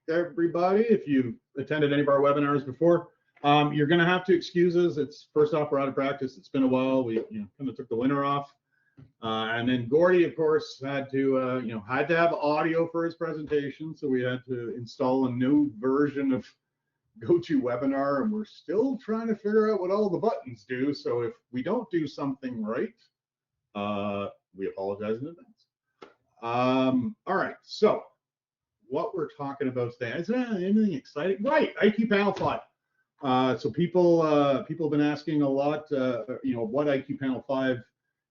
everybody. If you've attended any of our webinars before, you're going to have to excuse us. It's first off, we're out of practice. It's been a while. We kind of took the winter off. And then Gordy, of course, had to have audio for his presentation. So we had to install a new version of GoToWebinar, and we're still trying to figure out what all the buttons do. So if we don't do something right, we apologize in advance. All right, so what we're talking about today, is there anything exciting? Right, IQ Panel 5. So people have been asking a lot, what IQ Panel 5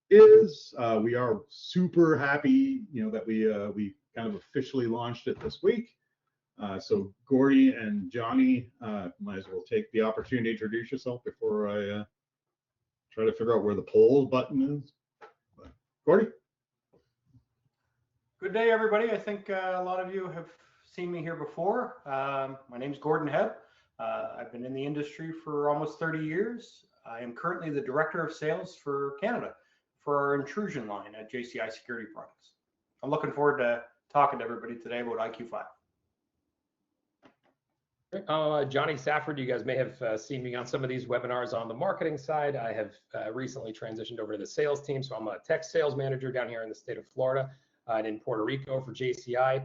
is. We are super happy, that we kind of officially launched it this week. So Gordy and Johnny, might as well take the opportunity to introduce yourself before I try to figure out where the poll button is. But, Gordy? Good day, everybody. I think a lot of you have seen me here before. My name is Gordon Hebb. I've been in the industry for almost 30 years. I am currently the Director of Sales for Canada for our intrusion line at JCI Security Products. I'm looking forward to talking to everybody today about IQ5. Johnny Safford, you guys may have seen me on some of these webinars on the marketing side. I have recently transitioned over to the sales team, so I'm a tech sales manager down here in the state of Florida and in Puerto Rico for JCI.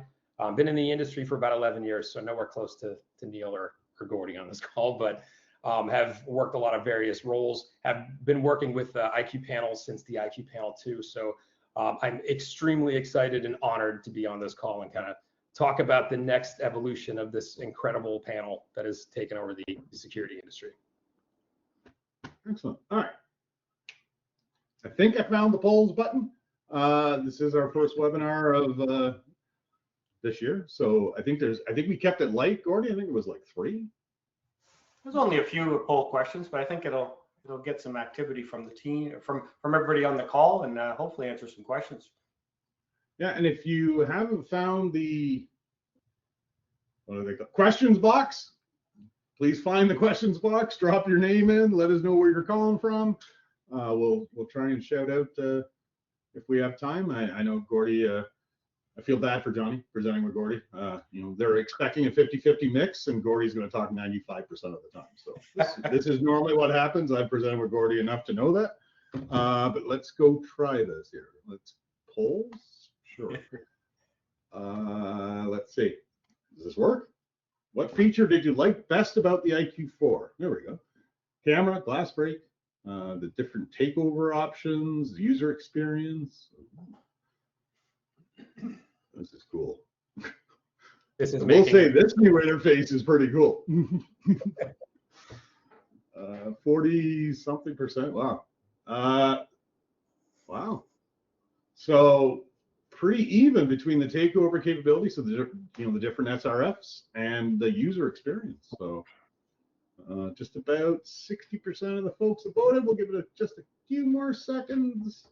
Been in the industry for about 11 years, so nowhere close to Neil or Gordy on this call, but have worked a lot of various roles, have been working with IQ panels since the IQ Panel 2. So I'm extremely excited and honored to be on this call and kind of talk about the next evolution of this incredible panel that has taken over the security industry. Excellent. All right. I think I found the polls button. This is our first webinar of this year. So I think we kept it light, Gordy. I think it was like 3. There's only a few poll questions, but I think it'll get some activity from the team, from everybody on the call, and hopefully answer some questions. Yeah, and if you haven't found the questions box, please find the questions box, drop your name in, let us know where you're calling from. We'll try and shout out if we have time. I know Gordy, I feel bad for Johnny presenting with Gordy. They're expecting a 50-50 mix, and Gordy's going to talk 95% of the time. So this is normally what happens. I've presented with Gordy enough to know that. But let's go try this here. Let's polls. Sure. Let's see. Does this work? What feature did you like best about the IQ4? There we go. Camera, glass break, the different takeover options, user experience. This is cool. We'll say this new interface is pretty cool. 40-something%. Wow. Wow. So pretty even between the takeover capability, so the different SRFs and the user experience. So just about 60% of the folks that voted. We'll give it just a few more seconds.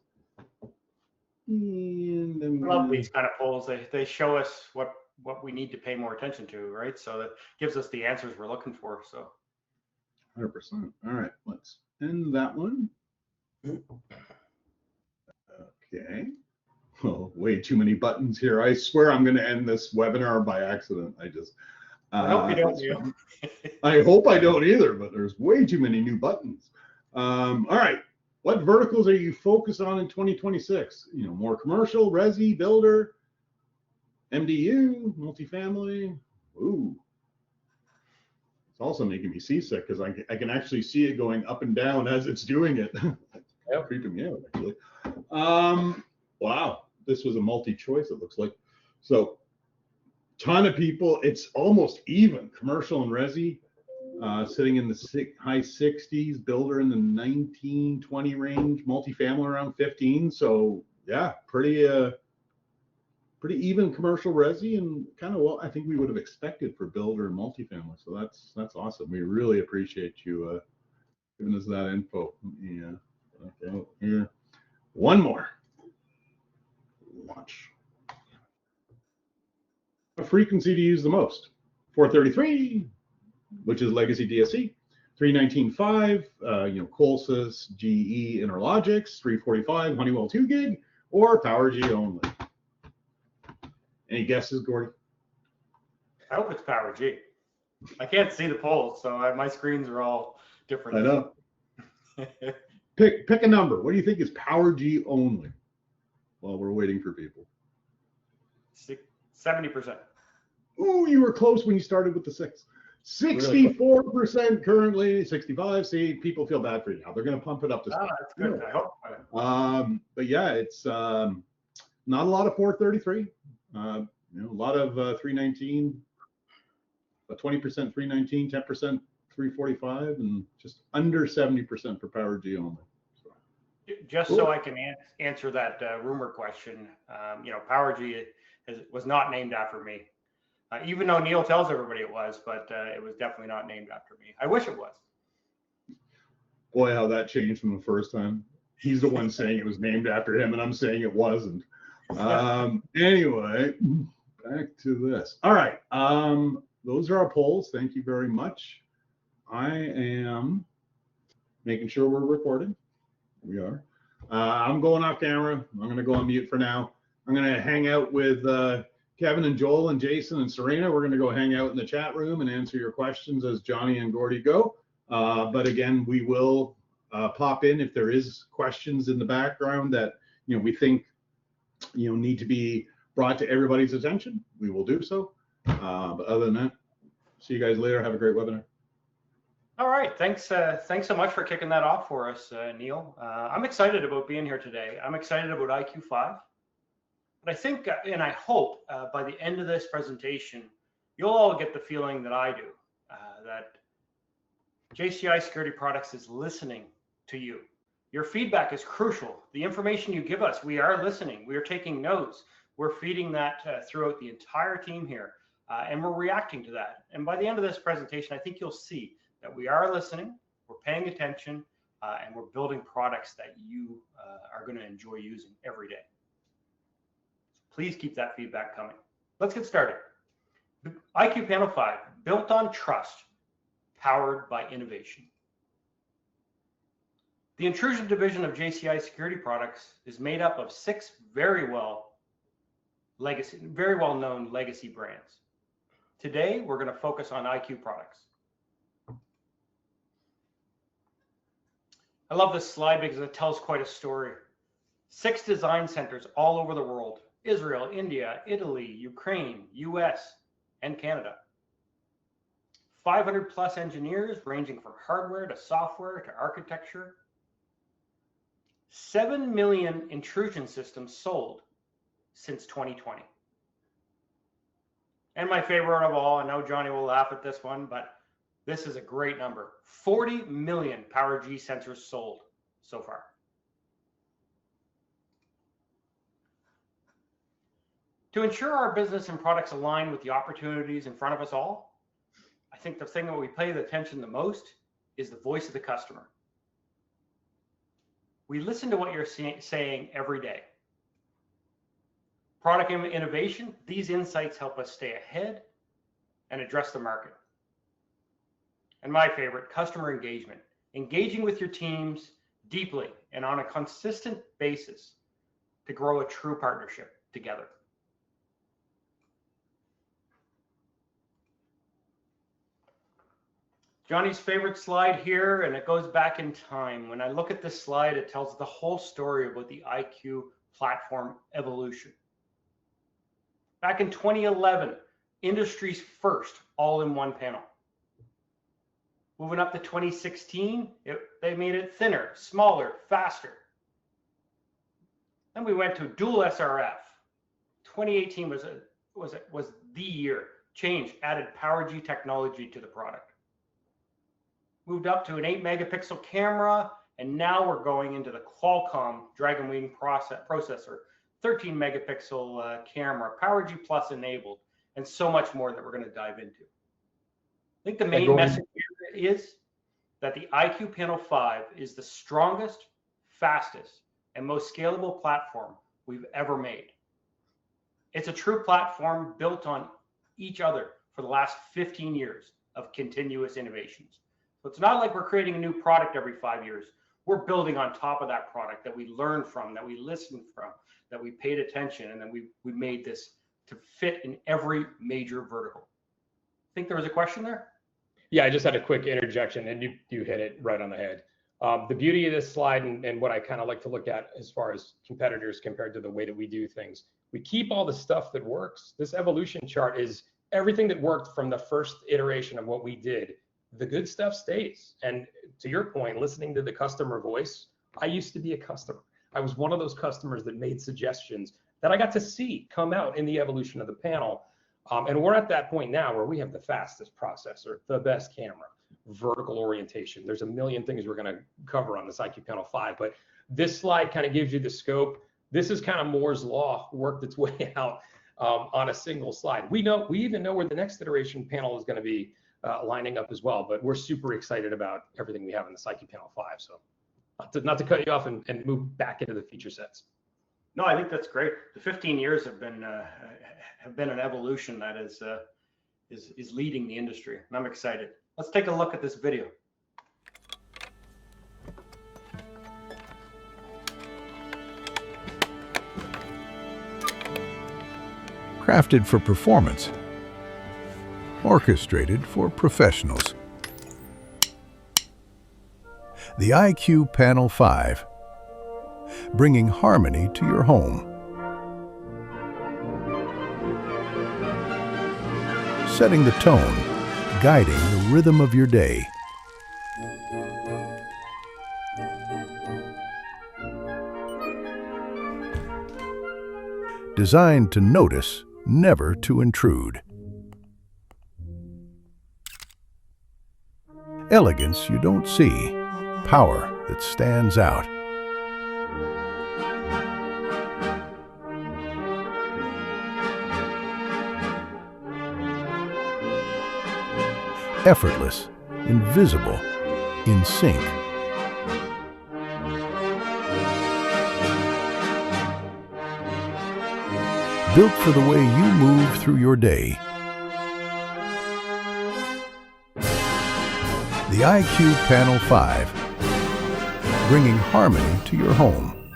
And then I love these kind of polls. They show us what we need to pay more attention to, right? So that gives us the answers we're looking for. So 100%. All right, let's end that one. Okay. Oh, way too many buttons here. I swear I'm going to end this webinar by accident. I hope you don't, Neil. I hope I don't either, but there's way too many new buttons. All right. What verticals are you focused on in 2026? More commercial, resi, builder, MDU, multifamily. Ooh. It's also making me seasick because I can actually see it going up and down as it's doing it. Yep. Creeping me out, actually. Wow. This was a multi-choice, it looks like. So, ton of people. It's almost even. Commercial and resi. Sitting in the high 60s, builder in the 19-20 range, multifamily around 15. So yeah, pretty even commercial resi, and kind of what I think we would have expected for builder and multifamily. So that's awesome. We really appreciate you giving us that info. Yeah. Okay. Here, one more. Watch. What frequency do you use the most? 433. Which is legacy DSC, 319.5, Colsys, GE, Interlogix, 345, Honeywell 2 gig, or PowerG only. Any guesses, Gordy? I hope it's PowerG. I can't see the polls, so my screens are all different. I know. Pick a number. What do you think is PowerG only? While we're waiting for people. 70%. Ooh, you were close when you started with the 6. 64% currently, 65. See, people feel bad for you now. They're going to pump it up to. That's good. I hope. But yeah, it's not a lot of 433. A lot of 319. 20% 319, 10% 345, and just under 70% for PowerG only. Just so I can answer that rumor question, PowerG was not named after me, even though Neil tells everybody it was, but it was definitely not named after me. I wish it was. Boy, how that changed from the first time. He's the one saying it was named after him, and I'm saying it wasn't. Anyway, back to this. All right. Those are our polls. Thank you very much. I am making sure we're recording. We are. I'm going off camera. I'm going to go on mute for now. I'm going to hang out with Kevin and Joel and Jason and Serena. We're going to go hang out in the chat room and answer your questions as Johnny and Gordy go. But again, we will pop in if there is questions in the background that we think need to be brought to everybody's attention. We will do so. But other than that, see you guys later. Have a great webinar. All right. Thanks so much for kicking that off for us, Neil. I'm excited about being here today. I'm excited about IQ5. But I think, and I hope by the end of this presentation, you'll all get the feeling that I do, that JCI Security Products is listening to you. Your feedback is crucial. The information you give us, we are listening. We are taking notes. We're feeding that throughout the entire team here. And we're reacting to that. And by the end of this presentation, I think you'll see that we are listening, we're paying attention, and we're building products that you are going to enjoy using every day. So please keep that feedback coming. Let's get started. IQ Panel 5, built on trust, powered by innovation. The intrusion division of JCI Security Products is made up of 6 very well-known legacy brands. Today, we're going to focus on IQ products. I love this slide because it tells quite a story. 6 design centers all over the world: Israel, India, Italy, Ukraine, US, and Canada. 500 plus engineers ranging from hardware to software to architecture. 7 million intrusion systems sold since 2020. And my favorite of all, I know Johnny will laugh at this one, but this is a great number. 40 million PowerG sensors sold so far. To ensure our business and products align with the opportunities in front of us all, I think the thing that we pay the attention the most is the voice of the customer. We listen to what you're saying every day. Product innovation, these insights help us stay ahead and address the market. And my favorite, customer engagement. Engaging with your teams deeply and on a consistent basis to grow a true partnership together. Johnny's favorite slide here, and it goes back in time. When I look at this slide, it tells the whole story about the IQ platform evolution. Back in 2011, industry's first all-in-one panel. Moving up to 2016, they made it thinner, smaller, faster. Then we went to dual SRF. 2018 was the year. Change, added PowerG technology to the product. Moved up to an 8 megapixel camera, and now we're going into the Qualcomm Dragonwing processor, 13 megapixel camera, PowerG Plus enabled, and so much more that we're going to dive into. I think the main message here is that the IQ Panel 5 is the strongest, fastest, and most scalable platform we've ever made. It's a true platform built on each other for the last 15 years of continuous innovations. So it's not like we're creating a new product every 5 years. We're building on top of that product that we learned from, that we listened from, that we paid attention, and then we made this to fit in every major vertical. think there was a question there. Yeah, I just had a quick interjection, and you hit it right on the head. The beauty of this slide and what I kind of like to look at as far as competitors compared to the way that we do things, we keep all the stuff that works. This evolution chart is everything that worked from the first iteration of what we did. The good stuff stays. And to your point, listening to the customer voice, I used to be a customer. I was one of those customers that made suggestions that I got to see come out in the evolution of the panel. And we're at that point now where we have the fastest processor, the best camera, vertical orientation. There's a million things we're going to cover on this IQ Panel 5, but this slide kind of gives you the scope. This is kind of Moore's law worked its way out on a single slide. We even know where the next iteration panel is going to be lining up as well, but we're super excited about everything we have in this IQ Panel 5. So not to cut you off and move back into the feature sets. No, I think that's great. The 15 years have been an evolution that is leading the industry, and I'm excited. Let's take a look at this video. Crafted for performance, orchestrated for professionals. The IQ Panel 5, bringing harmony to your home. Setting the tone, guiding the rhythm of your day. Designed to notice, never to intrude. Elegance you don't see, power that stands out. Effortless, invisible, in sync. Built for the way you move through your day. The IQ Panel 5, bringing harmony to your home.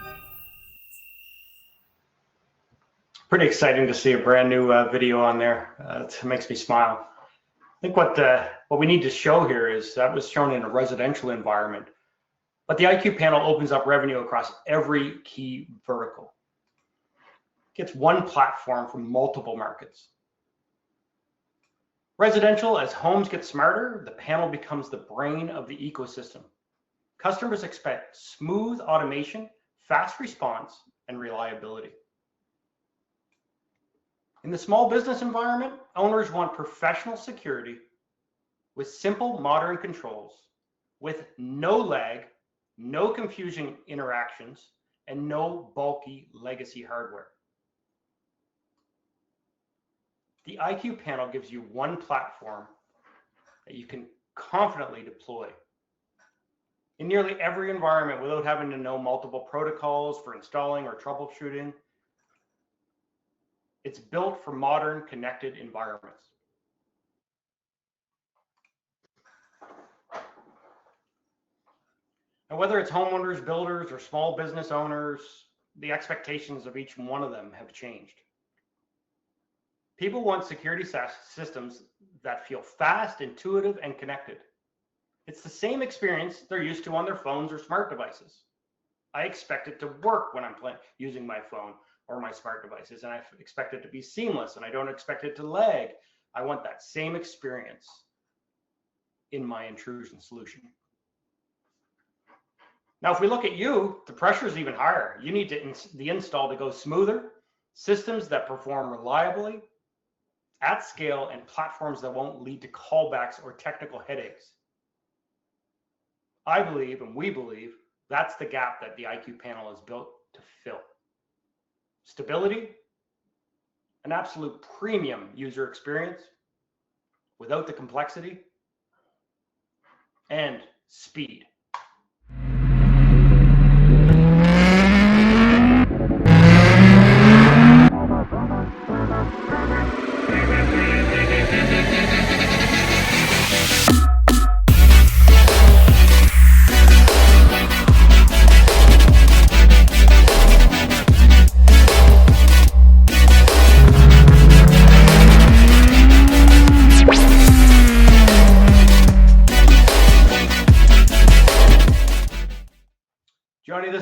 Pretty exciting to see a brand new video on there. It makes me smile. I think what we need to show here is that was shown in a residential environment, but the IQ panel opens up revenue across every key vertical. It gets one platform from multiple markets. Residential, as homes get smarter, the panel becomes the brain of the ecosystem. Customers expect smooth automation, fast response, and reliability. In the small business environment, owners want professional security with simple modern controls, with no lag, no confusing interactions, and no bulky legacy hardware. The IQ panel gives you one platform that you can confidently deploy in nearly every environment without having to know multiple protocols for installing or troubleshooting. It's built for modern connected environments. And whether it's homeowners, builders, or small business owners, the expectations of each one of them have changed. People want security systems that feel fast, intuitive, and connected. It's the same experience they're used to on their phones or smart devices. I expect it to work when I'm using my phone or my smart devices, and I expect it to be seamless, and I don't expect it to lag. I want that same experience in my intrusion solution. Now, if we look at you, the pressure is even higher. You need the install to go smoother, systems that perform reliably, at scale, and platforms that won't lead to callbacks or technical headaches. I believe, and we believe, that's the gap that the IQ panel is built to fill. Stability, an absolute premium user experience without the complexity, and speed.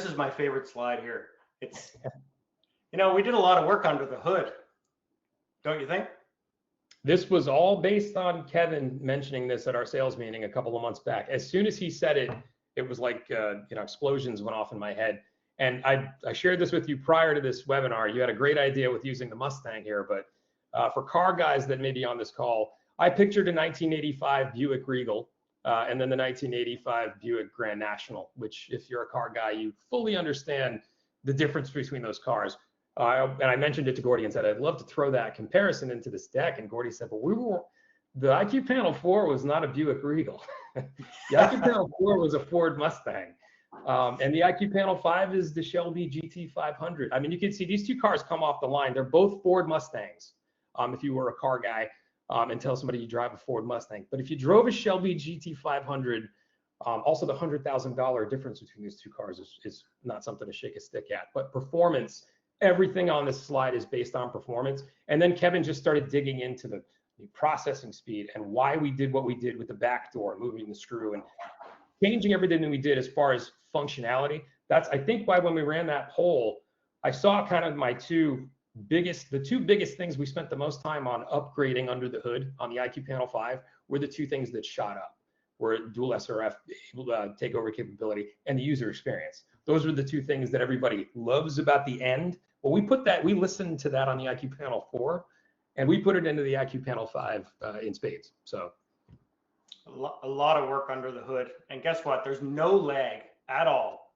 this is my favorite slide here. It's, we did a lot of work under the hood, don't you think? This was all based on Kevin mentioning this at our sales meeting a couple of months back. As soon as he said it, it was like, explosions went off in my head. And I shared this with you prior to this webinar. You had a great idea with using the Mustang here, but for car guys that may be on this call, I pictured a 1985 Buick Regal and then the 1985 Buick Grand National, which if you're a car guy, you fully understand the difference between those cars. And I mentioned it to Gordy and said, I'd love to throw that comparison into this deck. And Gordy said, well, the IQ Panel 4 was not a Buick Regal. The IQ Panel 4 was a Ford Mustang. And the IQ Panel 5 is the Shelby GT500. I mean, you can see these two cars come off the line. They're both Ford Mustangs. If you were a car guy and tell somebody you drive a Ford Mustang. But if you drove a Shelby GT500, also the $100,000 difference between these two cars is not something to shake a stick at. But performance, everything on this slide is based on performance. And then Kevin just started digging into the processing speed and why we did what we did with the back door, moving the screw and changing everything that we did as far as functionality. That's, I think, why when we ran that poll, I saw kind of the two biggest things we spent the most time on upgrading under the hood on the IQ Panel 5 were the two things that shot up, were dual SRF takeover capability and the user experience. Those were the two things that everybody loves about the end. Well, we listened to that on the IQ Panel 4, and we put it into the IQ Panel 5 in spades. So a lot of work under the hood. And guess what? There's no lag at all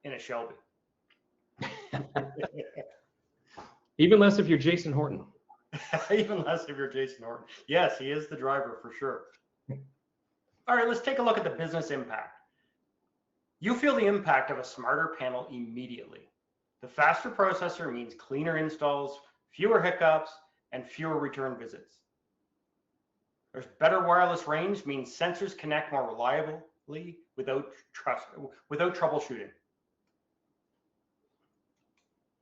in a Shelby. Even less if you're Jason Horton. Even less if you're Jason Horton. Yes, he is the driver for sure. All right, let's take a look at the business impact. You feel the impact of a smarter panel immediately. The faster processor means cleaner installs, fewer hiccups, and fewer return visits. There's better wireless range, means sensors connect more reliably without troubleshooting.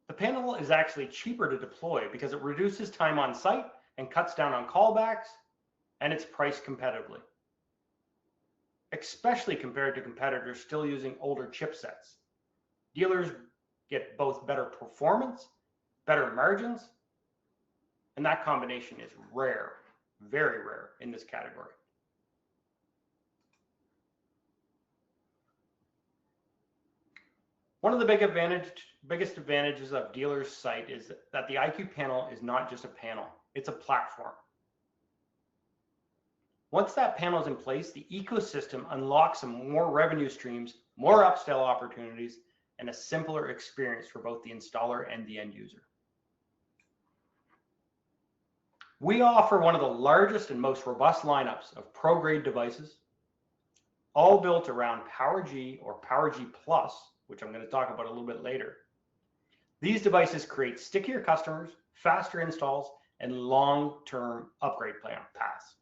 The panel is actually cheaper to deploy because it reduces time on site and cuts down on callbacks, and it's priced competitively, especially compared to competitors still using older chipsets. Dealers get both better performance, better margins, and that combination is rare, very rare in this category. One of the biggest advantages of dealers' site is that the IQ panel is not just a panel, it's a platform. Once that panel is in place, the ecosystem unlocks some more revenue streams, more upsell opportunities, and a simpler experience for both the installer and the end user. We offer one of the largest and most robust lineups of pro-grade devices, all built around PowerG or PowerG Plus, which I'm going to talk about a little bit later. These devices create stickier customers, faster installs, and long-term upgrade paths.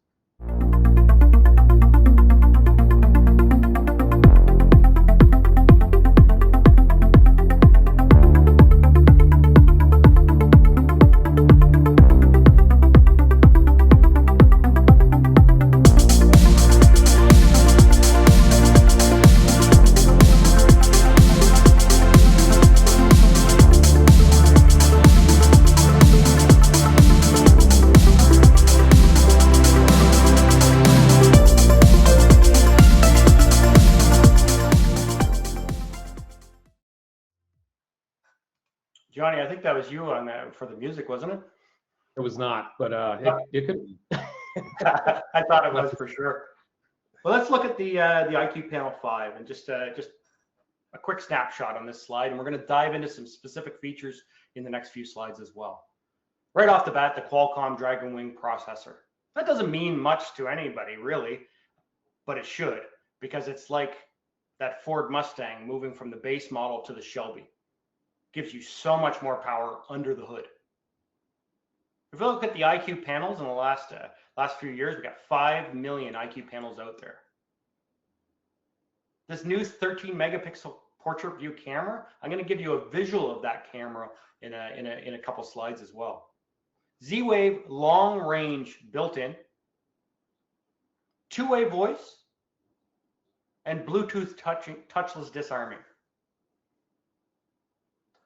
Johnny, I think that was you on that for the music, wasn't it? it was not, but it could be. I thought it was for sure. Well, let's look at the IQ Panel 5 and just a quick snapshot on this slide, and we're going to dive into some specific features in the next few slides as well. Right off the bat, the Qualcomm Dragon Wing processor. That doesn't mean much to anybody really, but it should, because it's like that Ford Mustang moving from the base model to the Shelby. Gives you so much more power under the hood. If we look at the IQ panels in the last few years, we got 5 million IQ panels out there. This new 13 megapixel portrait view camera, I'm going to give you a visual of that camera in a couple slides as well. Z-Wave long range built in, two-way voice, and Bluetooth touchless disarming.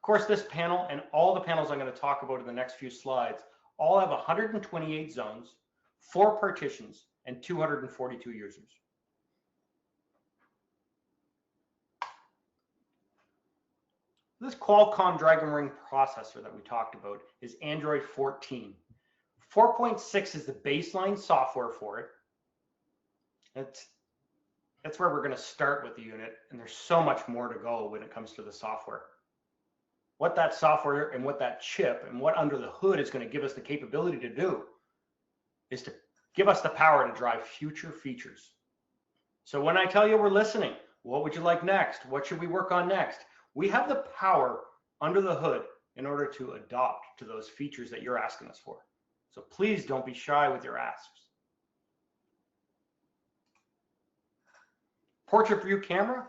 course, this panel and all the panels I'm going to talk about in the next few slides all have 128 zones, 4 partitions, and 242 users. This Qualcomm Dragon Ring processor that we talked about is Android 14. 4.6 is the baseline software for it. That's where we're going to start with the unit, and there's so much more to go when it comes to the software. What that software and what that chip and what under the hood is going to give us the capability to do is to give us the power to drive future features. So when I tell you we're listening, what would you like next? What should we work on next? We have the power under the hood in order to adopt to those features that you're asking us for. So please don't be shy with your asks. Portrait view camera.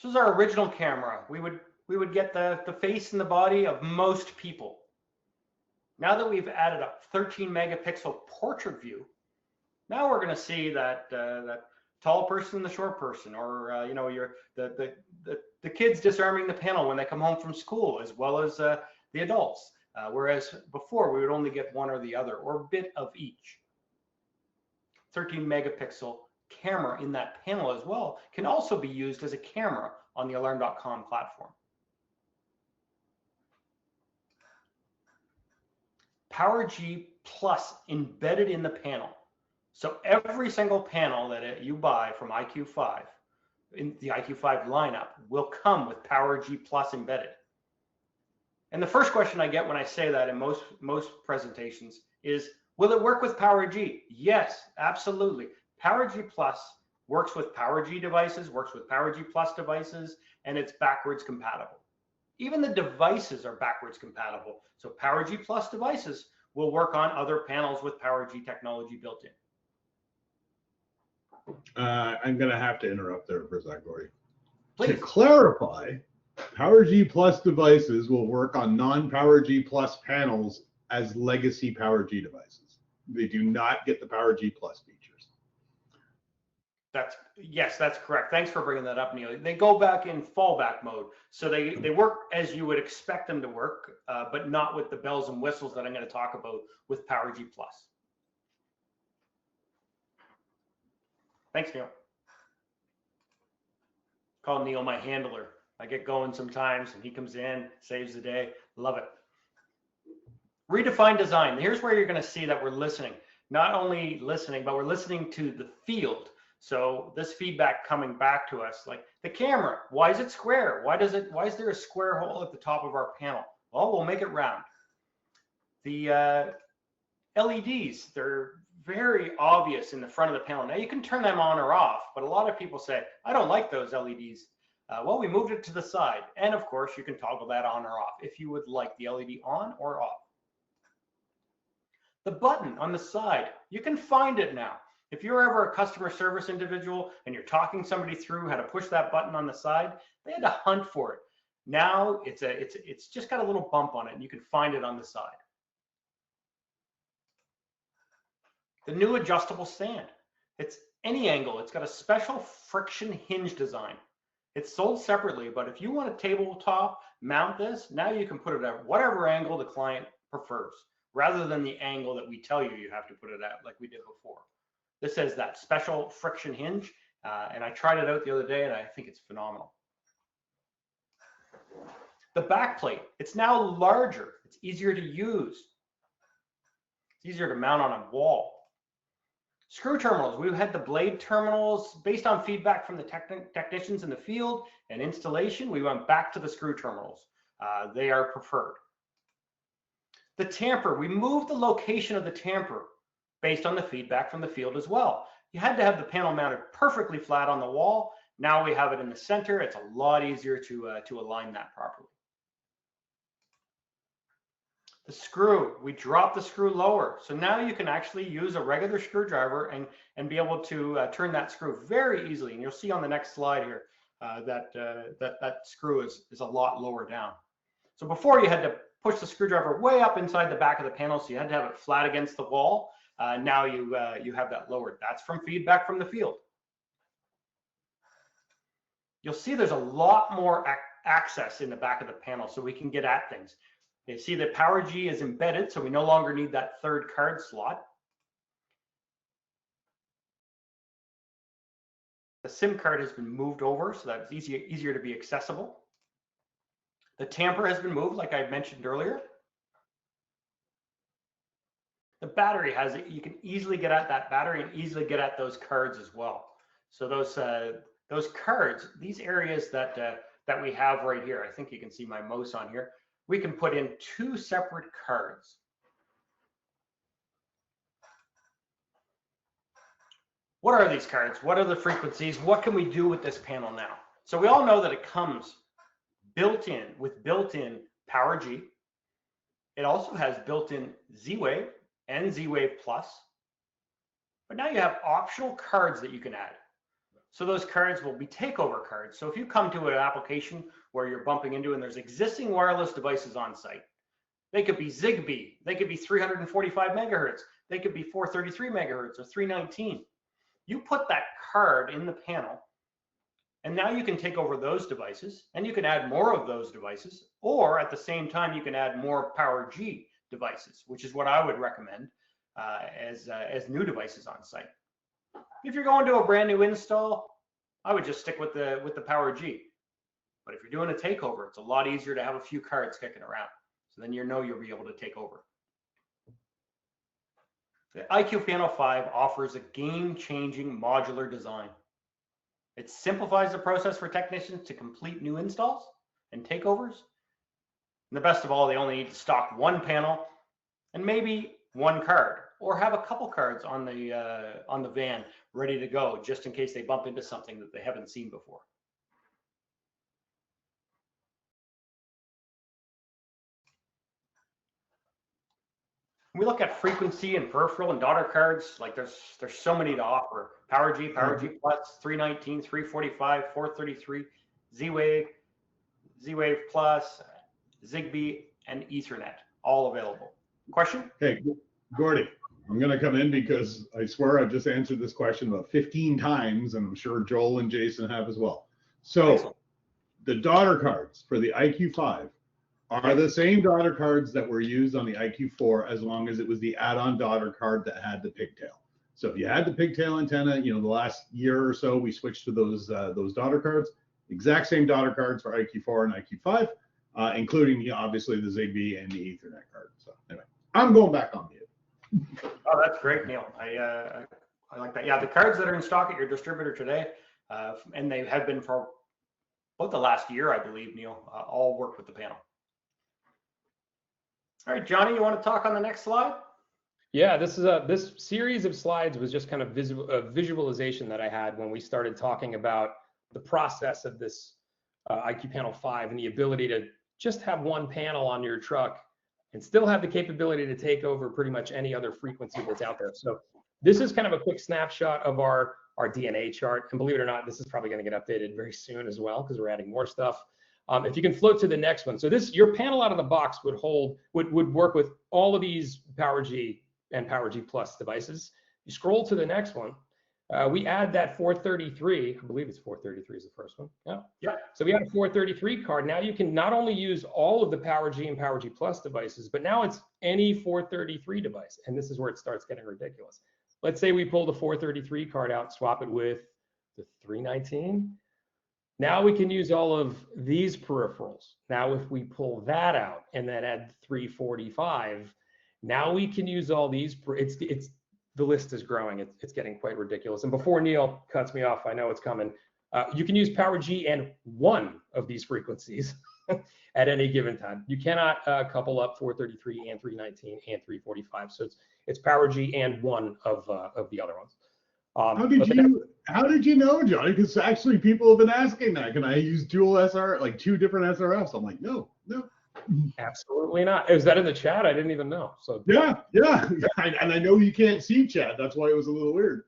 This is our original camera. We would get the face and the body of most people. Now that we've added a 13 megapixel portrait view, now we're going to see that that tall person and the short person, or you know, the kids disarming the panel when they come home from school, as well as the adults. Whereas before we would only get one or the other, or a bit of each. 13 megapixel camera in that panel as well can also be used as a camera on the alarm.com platform. PowerG Plus embedded in the panel. So every single panel that you buy from IQ5 in the IQ5 lineup will come with PowerG Plus embedded. And the first question I get when I say that in most presentations is, will it work with PowerG? Yes, absolutely. PowerG Plus works with PowerG devices, works with PowerG Plus devices, and it's backwards compatible. Even the devices are backwards compatible. So PowerG Plus devices will work on other panels with PowerG technology built in. I'm going to have to interrupt there for a sec, Gordy. Please. To clarify, PowerG Plus devices will work on non-PowerG Plus panels as legacy PowerG devices. They do not get the PowerG Plus features. Yes, that's correct. Thanks for bringing that up, Neil. They go back in fallback mode. So they work as you would expect them to work, but not with the bells and whistles that I'm going to talk about with PowerG Plus. Thanks, Neil. Call Neil my handler. I get going sometimes and he comes in, saves the day. Love it. Redefine design. Here's where you're going to see that we're listening. Not only listening, but we're listening to the field. So this feedback coming back to us, like the camera, why is it square? Why is there a square hole at the top of our panel? Well, we'll make it round. The LEDs, they're very obvious in the front of the panel. Now you can turn them on or off, but a lot of people say, I don't like those LEDs. Well, we moved it to the side. And of course, you can toggle that on or off if you would like the LED on or off. The button on the side, you can find it now. If you're ever a customer service individual and you're talking somebody through how to push that button on the side, they had to hunt for it. Now it's just got a little bump on it and you can find it on the side. The new adjustable stand. It's any angle. It's got a special friction hinge design. It's sold separately, but if you want a tabletop mount this, now you can put it at whatever angle the client prefers, rather than the angle that we tell you have to put it at like we did before. This has that special friction hinge, and I tried it out the other day and I think it's phenomenal. The back plate, it's now larger. It's easier to use. It's easier to mount on a wall. Screw terminals, we've had the blade terminals. Based on feedback from the technicians in the field and installation, we went back to the screw terminals. They are preferred. The tamper, we moved the location of the tamper based on the feedback from the field as well. You had to have the panel mounted perfectly flat on the wall. Now we have it in the center. It's a lot easier to align that properly. The screw, we dropped the screw lower. So now you can actually use a regular screwdriver and be able to turn that screw very easily. And you'll see on the next slide here that screw is a lot lower down. So before you had to push the screwdriver way up inside the back of the panel, so you had to have it flat against the wall. Now you have that lowered. That's from feedback from the field. you'll see there's a lot more access in the back of the panel so we can get at things. You see that PowerG is embedded, so we no longer need that third card slot. The SIM card has been moved over, so that's easier to be accessible. The tamper has been moved, like I mentioned earlier. The battery has it. You can easily get at that battery and easily get at those cards as well. So those cards, these areas that we have right here, I think you can see my mouse on here, we can put in 2 separate cards. What are these cards? What are the frequencies? What can we do with this panel now? So we all know that it comes built-in with built-in PowerG. It also has built-in Z-Wave and Z-Wave Plus. But now you have optional cards that you can add. So those cards will be takeover cards. So if you come to an application where you're bumping into and there's existing wireless devices on site, they could be Zigbee, they could be 345 megahertz, they could be 433 megahertz or 319. You put that card in the panel, and now you can take over those devices, and you can add more of those devices, or at the same time, you can add more PowerG devices, which is what I would recommend as new devices on site. If you're going to a brand new install, I would just stick with the PowerG. But if you're doing a takeover, it's a lot easier to have a few cards kicking around. So then you know you'll be able to take over. The IQ Panel 5 offers a game-changing modular design. It simplifies the process for technicians to complete new installs and takeovers. And the best of all, they only need to stock one panel and maybe one card, or have a couple cards on the van ready to go, just in case they bump into something that they haven't seen before. We look at frequency and peripheral and daughter cards, like there's so many to offer. PowerG, PowerG Plus, 319, 345, 433, Z-Wave, Z-Wave Plus, Zigbee, and Ethernet, all available. Question? Hey, Gordy, I'm going to come in because I swear I've just answered this question about 15 times, and I'm sure Joel and Jason have as well. So excellent. The daughter cards for the IQ5 are the same daughter cards that were used on the IQ4, as long as it was the add-on daughter card that had the pigtail. So if you had the pigtail antenna, the last year or so, we switched to those daughter cards. Exact same daughter cards for IQ4 and IQ5, including obviously the Zigbee and the Ethernet card. So anyway, I'm going back on mute. Oh, that's great, Neil. I like that. Yeah, the cards that are in stock at your distributor today, and they have been for about the last year, I believe, Neil, all work with the panel. All right, Johnny, you want to talk on the next slide? Yeah, this series of slides was just kind of visualization that I had when we started talking about the process of this IQ Panel 5 and the ability to just have one panel on your truck and still have the capability to take over pretty much any other frequency that's out there. So this is kind of a quick snapshot of our DNA chart. And believe it or not, this is probably going to get updated very soon as well, because we're adding more stuff. If you can float to the next one. So your panel out of the box would work with all of these PowerG and PowerG Plus devices. You scroll to the next one. We add that 433. I believe it's 433 is the first one. Yeah. So we have a 433 card. Now you can not only use all of the PowerG and PowerG Plus devices, but now it's any 433 device. And this is where it starts getting ridiculous. Let's say we pull the 433 card out, swap it with the 319. Now we can use all of these peripherals. Now if we pull that out and then add 345, now we can use all these. The list is growing. It's getting quite ridiculous. And before Neil cuts me off, I know it's coming. You can use PowerG and one of these frequencies at any given time. You cannot couple up 433 and 319 and 345. So it's PowerG and one of the other ones. How did you know, Johnny? Because actually people have been asking that. Can I use dual SR, like two different SRFs? I'm like, no. Absolutely not. Is that in the chat? I didn't even know. So yeah. And I know you can't see chat. That's why it was a little weird.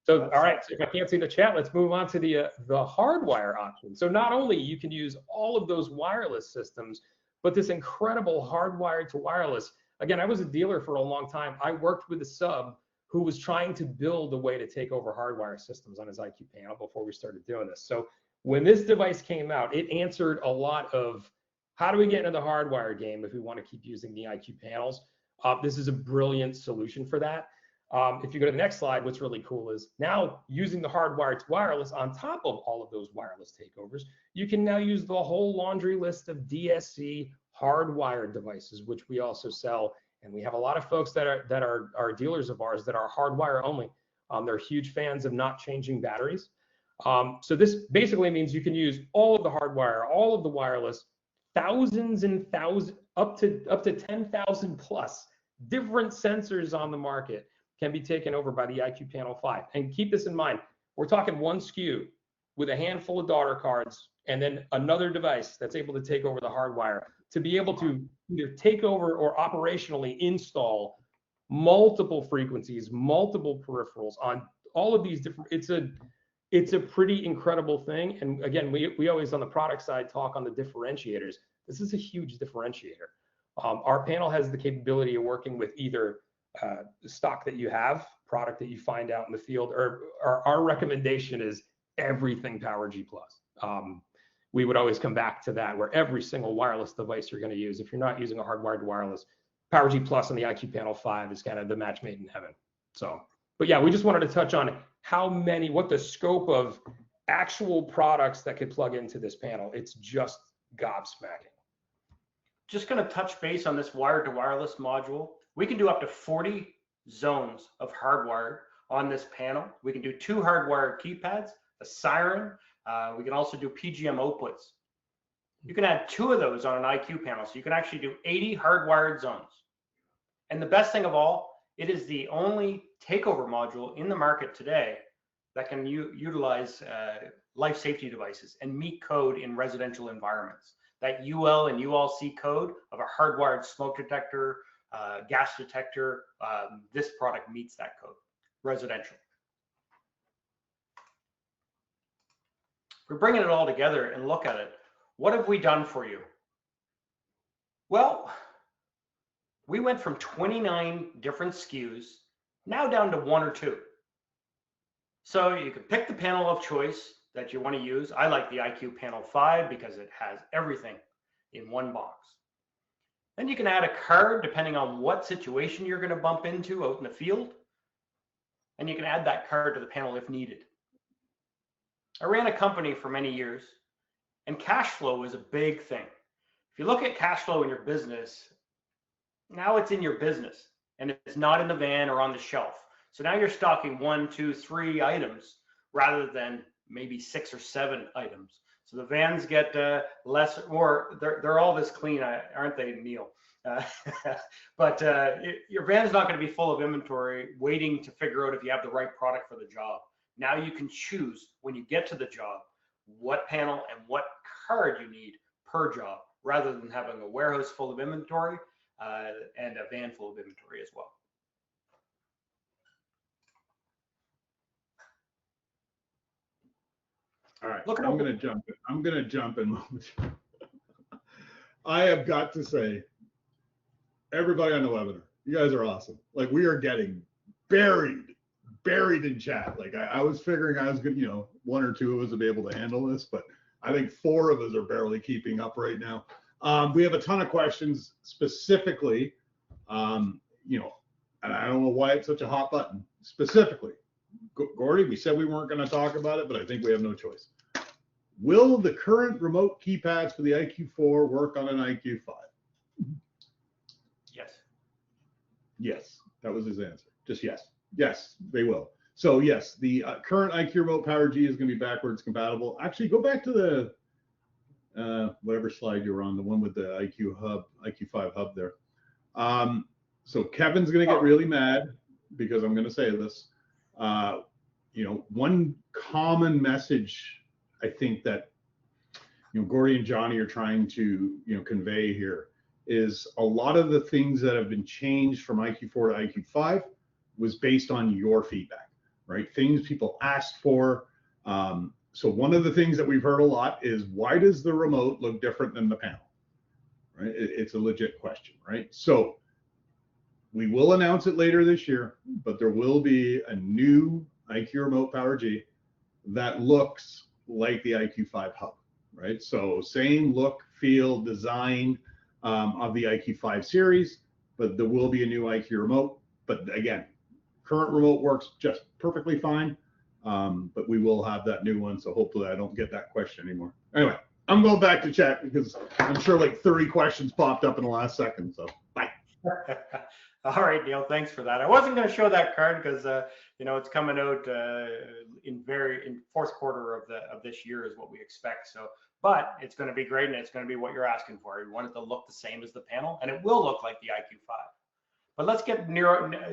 So all right. So if I can't see the chat, let's move on to the hardwire option. So not only you can use all of those wireless systems, but this incredible hardwired to wireless. Again, I was a dealer for a long time. I worked with a sub who was trying to build a way to take over hardwire systems on his IQ panel before we started doing this. So When this device came out, it answered a lot of how do we get into the hardwire game if we want to keep using the IQ panels. This is a brilliant solution for that. If you go to the next slide, what's really cool is now using the hardwired to wireless on top of all of those wireless takeovers, you can now use the whole laundry list of DSC hardwired devices, which we also sell. And we have a lot of folks that are dealers of ours that are hardwire only. They're huge fans of not changing batteries. So this basically means you can use all of the hardwire, all of the wireless, thousands and thousands, up to 10,000 plus different sensors on the market can be taken over by the IQ Panel 5. And keep this in mind, we're talking one SKU with a handful of daughter cards and then another device that's able to take over the hardwire to be able to either take over or operationally install multiple frequencies, multiple peripherals on all of these different, it's a pretty incredible thing. And again, we always on the product side talk on the differentiators. This is a huge differentiator. Our panel has the capability of working with either stock that you have, product that you find out in the field, or our recommendation is everything PowerG Plus. We would always come back to that, where every single wireless device you're going to use, if you're not using a hardwired wireless, PowerG Plus and the IQ Panel 5 is kind of the match made in heaven. So, but yeah, we just wanted to touch on what the scope of actual products that could plug into this panel. It's just gobsmacking. Just going to touch base on this wired to wireless module. We can do up to 40 zones of hardwired on this panel. We can do 2 hardwired keypads, a siren. We can also do PGM outputs. You can add 2 of those on an IQ panel, so you can actually do 80 hardwired zones. And the best thing of all, it is the only takeover module in the market today that can utilize life safety devices and meet code in residential environments. That UL and ULC code of a hardwired smoke detector, gas detector, this product meets that code, residential. If we're bringing it all together and look at it, what have we done for you? Well, we went from 29 different SKUs now down to 1 or 2. So you can pick the panel of choice that you want to use. I like the IQ Panel 5 because it has everything in one box. Then you can add a card depending on what situation you're going to bump into out in the field. And you can add that card to the panel if needed. I ran a company for many years, and cash flow is a big thing. If you look at cash flow in your business, now it's in your business and it's not in the van or on the shelf. So now you're stocking 1, 2, 3 items rather than maybe 6 or 7 items. So the vans get less, or they're all this clean, aren't they, Neil? But your van's not going to be full of inventory waiting to figure out if you have the right product for the job. Now you can choose when you get to the job what panel and what card you need per job, rather than having a warehouse full of inventory and a van full of inventory as well. All right, I'm going to jump in. I have got to say, everybody on the webinar, you guys are awesome. Like, we are getting buried in chat. Like, I was figuring I was going to, 1 or 2 of us would be able to handle this, but I think 4 of us are barely keeping up right now. We have a ton of questions specifically, and I don't know why it's such a hot button. Specifically, Gordy, we said we weren't going to talk about it, but I think we have no choice. Will the current remote keypads for the IQ4 work on an IQ5? Yes. Yes, that was his answer. Just yes. Yes, they will. So yes, the current IQ Remote PowerG is going to be backwards compatible. Actually, go back to the whatever slide you were on, the one with the IQ Hub, IQ5 Hub there. So Kevin's going to get really mad because I'm going to say this. One common message I think that Gordy and Johnny are trying to convey here is a lot of the things that have been changed from IQ4 to IQ5 was based on your feedback, right? Things people asked for. So one of the things that we've heard a lot is, why does the remote look different than the panel, right? It's a legit question, right? So we will announce it later this year, but there will be a new IQ Remote PowerG that looks like the IQ5 Hub, right? So same look, feel, design of the IQ5 series, but there will be a new IQ remote. But again, current remote works just perfectly fine, but we will have that new one. So hopefully I don't get that question anymore. Anyway, I'm going back to chat because I'm sure like 30 questions popped up in the last second. So bye. All right, Neil, thanks for that. I wasn't going to show that card because it's coming out in fourth quarter of this year is what we expect. So, but it's going to be great, and it's going to be what you're asking for. We want it to look the same as the panel, and it will look like the IQ5. But let's get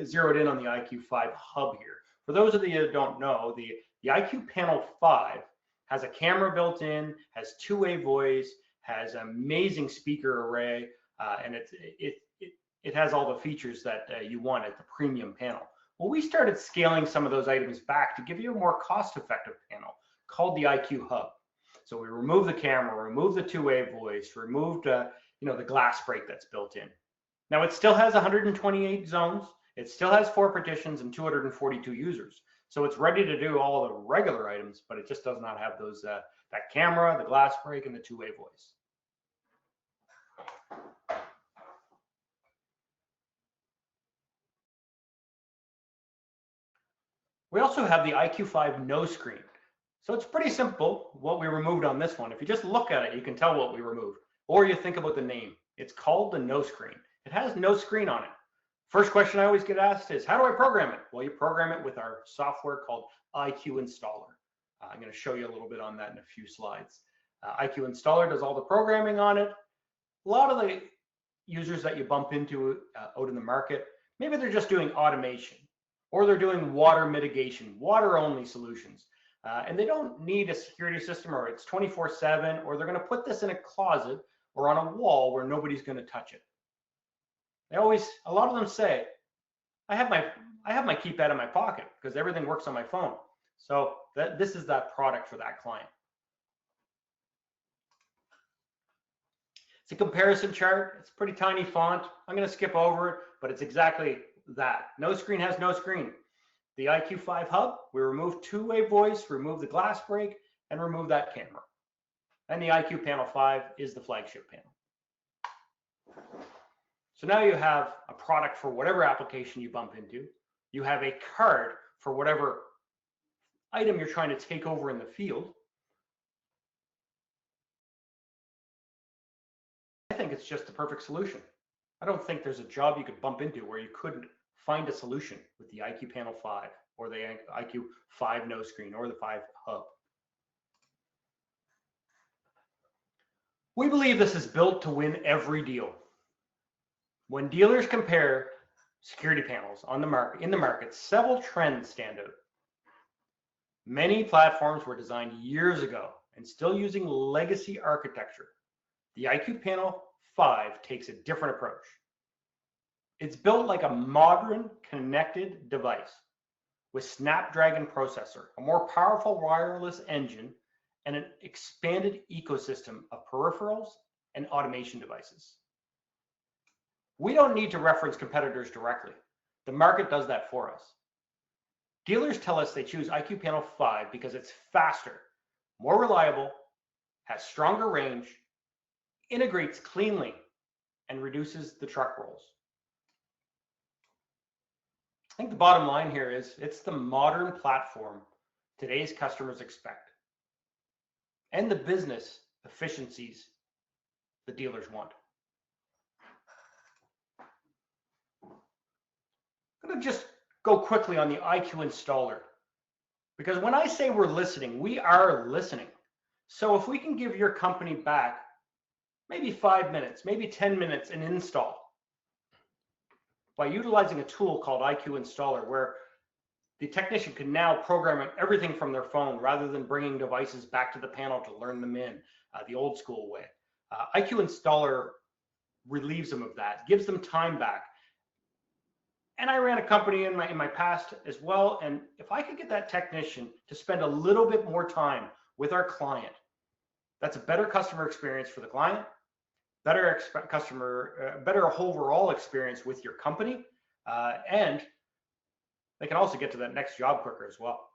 zeroed in on the IQ5 Hub here. For those of you that don't know, the IQ Panel 5 has a camera built in, has two-way voice, has an amazing speaker array, and it has all the features that you want at the premium panel. Well, we started scaling some of those items back to give you a more cost-effective panel called the IQ Hub. So we removed the camera, removed the two-way voice, removed the glass break that's built in. Now it still has 128 zones. It still has 4 partitions and 242 users. So it's ready to do all the regular items, but it just does not have those that camera, the glass break, and the two-way voice. We also have the IQ5 no screen. So it's pretty simple what we removed on this one. If you just look at it, you can tell what we removed. Or you think about the name. It's called the no screen. It has no screen on it. First question I always get asked is, how do I program it? Well, you program it with our software called IQ Installer. I'm going to show you a little bit on that in a few slides. IQ Installer does all the programming on it. A lot of the users that you bump into out in the market, maybe they're just doing automation, or they're doing water mitigation, water-only solutions. And they don't need a security system, or it's 24/7, or they're going to put this in a closet or on a wall where nobody's going to touch it. A lot of them say, I have my keypad in my pocket because everything works on my phone. So this is that product for that client. It's a comparison chart. It's a pretty tiny font. I'm going to skip over it, but it's exactly that. No screen has no screen. The IQ5 Hub, we remove two-way voice, remove the glass break, and remove that camera. And the IQ Panel 5 is the flagship panel. So now you have a product for whatever application you bump into. You have a card for whatever item you're trying to take over in the field. I think it's just the perfect solution. I don't think there's a job you could bump into where you couldn't find a solution with the IQ Panel 5 or the IQ5 no screen or the 5 Hub. We believe this is built to win every deal. When dealers compare security panels on the market, several trends stand out. Many platforms were designed years ago and still using legacy architecture. The IQ Panel 5 takes a different approach. It's built like a modern connected device with Snapdragon processor, a more powerful wireless engine, and an expanded ecosystem of peripherals and automation devices. We don't need to reference competitors directly. The market does that for us. Dealers tell us they choose IQ Panel 5 because it's faster, more reliable, has stronger range, integrates cleanly, and reduces the truck rolls. I think the bottom line here is it's the modern platform today's customers expect and the business efficiencies the dealers want. I'm going to just go quickly on the IQ Installer, because when I say we're listening, we are listening. So if we can give your company back maybe 5 minutes, maybe 10 minutes in install by utilizing a tool called IQ Installer, where the technician can now program everything from their phone rather than bringing devices back to the panel to learn them in the old school way. IQ Installer relieves them of that, gives them time back. And I ran a company in my past as well. And if I could get that technician to spend a little bit more time with our client, that's a better customer experience for the client, better overall experience with your company, and they can also get to that next job quicker as well.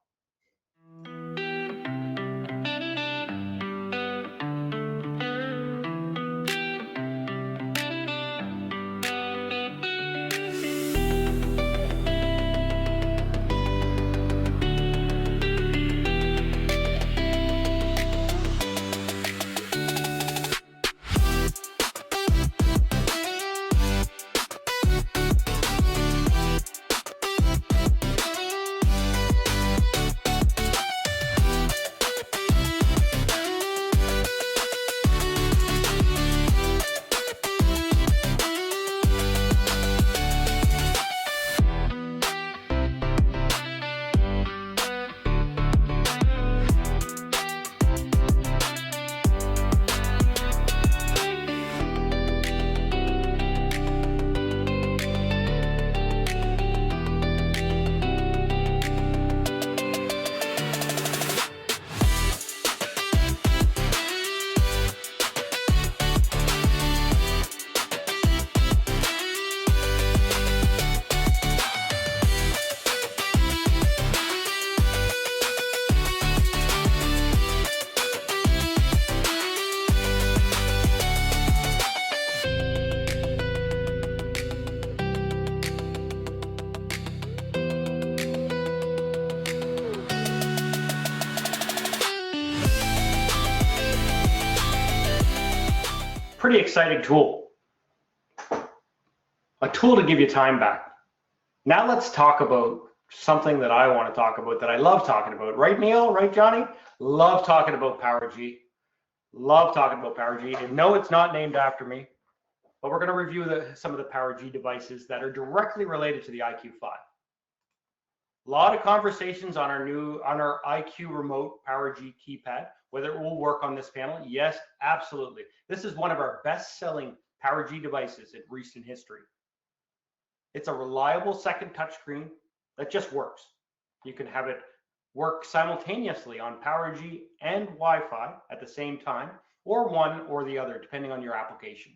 pretty exciting tool. A tool to give you time back. Now let's talk about something that I want to talk about, that I love talking about. Right, Neil? Right, Johnny? Love talking about PowerG. Love talking about PowerG. And no, it's not named after me, but we're going to review some of the PowerG devices that are directly related to the IQ5. A lot of conversations on our IQ remote PowerG keypad, whether it will work on this panel. Yes, absolutely. This is one of our best-selling PowerG devices in recent history. It's a reliable second touchscreen that just works. You can have it work simultaneously on PowerG and Wi-Fi at the same time, or one or the other, depending on your application.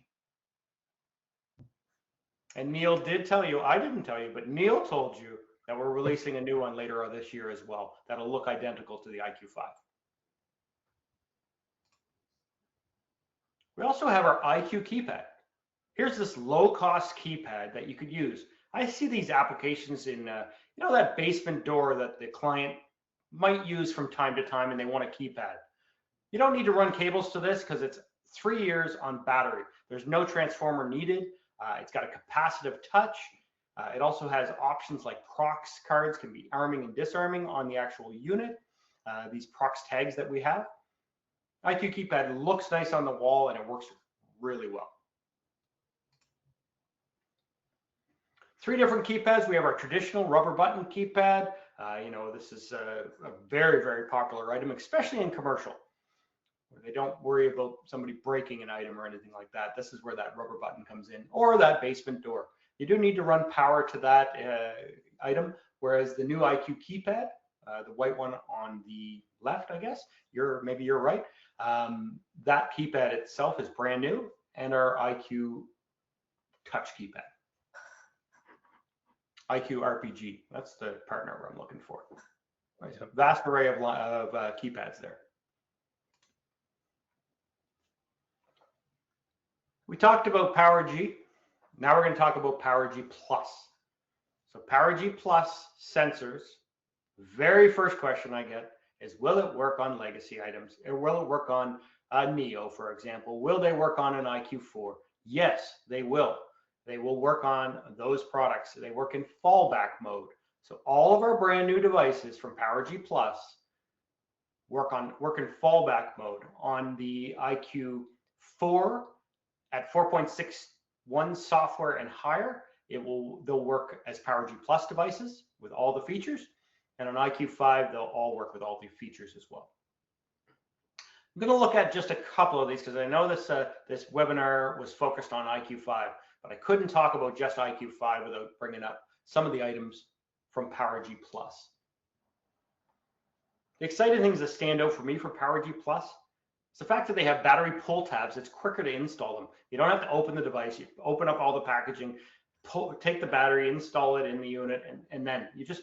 And Neil did tell you, I didn't tell you, but Neil told you that we're releasing a new one later on this year as well that'll look identical to the IQ5. We also have our IQ keypad. Here's this low-cost keypad that you could use. I see these applications in, that basement door that the client might use from time to time, and they want a keypad. You don't need to run cables to this because it's 3 years on battery. There's no transformer needed. It's got a capacitive touch. It also has options like prox cards, can be arming and disarming on the actual unit. These prox tags that we have. IQ keypad looks nice on the wall and it works really well. 3 different keypads. We have our traditional rubber button keypad. This is a very, very popular item, especially in commercial, where they don't worry about somebody breaking an item or anything like that. This is where that rubber button comes in, or that basement door. You do need to run power to that item, whereas the new IQ keypad, the white one on the left, I guess, maybe you're right, that keypad itself is brand new, and our IQ touch keypad. IQ RPG, that's the partner I'm looking for. Right. So vast array of keypads there. We talked about PowerG. Now we're going to talk about PowerG Plus. So PowerG Plus sensors, very first question I get is, will it work on legacy items? Or will it work on a Neo, for example? Will they work on an IQ4? Yes, they will. They will work on those products. They work in fallback mode. So all of our brand new devices from PowerG Plus work in fallback mode. On the IQ4 at 4.61 software and higher, they'll work as PowerG Plus devices with all the features. And on IQ5, they'll all work with all the features as well. I'm going to look at just a couple of these because I know this webinar was focused on IQ5. But I couldn't talk about just IQ5 without bringing up some of the items from PowerG Plus. The exciting things that stand out for me for PowerG Plus is the fact that they have battery pull tabs. It's quicker to install them. You don't have to open the device. You open up all the packaging, take the battery, install it in the unit, and then you just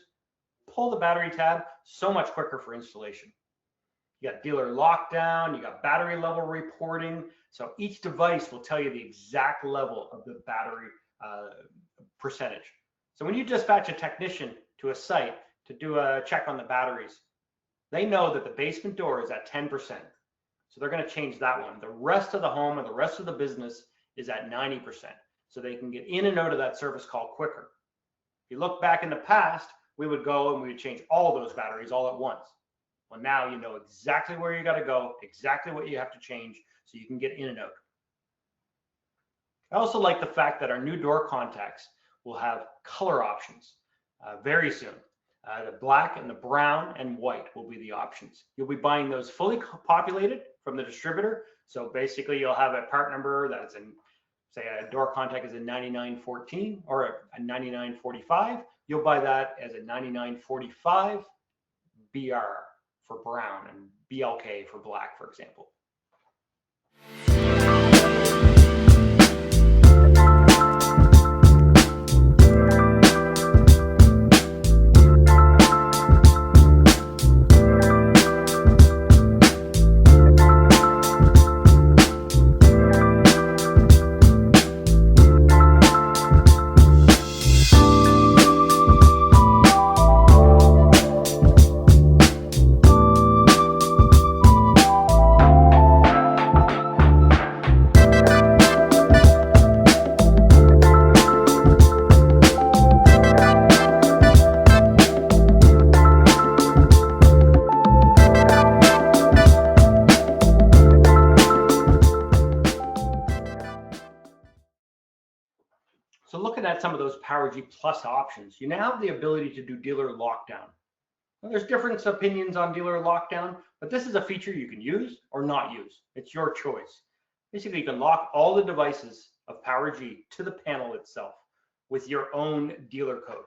pull the battery tab. So much quicker for installation. You got dealer lockdown, you got battery level reporting. So each device will tell you the exact level of the battery percentage. So when you dispatch a technician to a site to do a check on the batteries, they know that the basement door is at 10%. So they're going to change that one. The rest of the home and the rest of the business is at 90%. So they can get in and out of that service call quicker. If you look back in the past, we would go and we would change all those batteries all at once. Well, now you know exactly where you got to go, exactly what you have to change, so you can get in and out. I also like the fact that our new door contacts will have color options very soon. The black and the brown and white will be the options. You'll be buying those fully populated from the distributor. So basically you'll have a part number that's in, say a door contact is a 9914 or a 9945. You'll buy that as a 9945 BR for brown and BLK for black, for example. PowerG Plus options, you now have the ability to do dealer lockdown. Now, there's different opinions on dealer lockdown, but this is a feature you can use or not use. It's your choice. Basically, you can lock all the devices of PowerG to the panel itself with your own dealer code.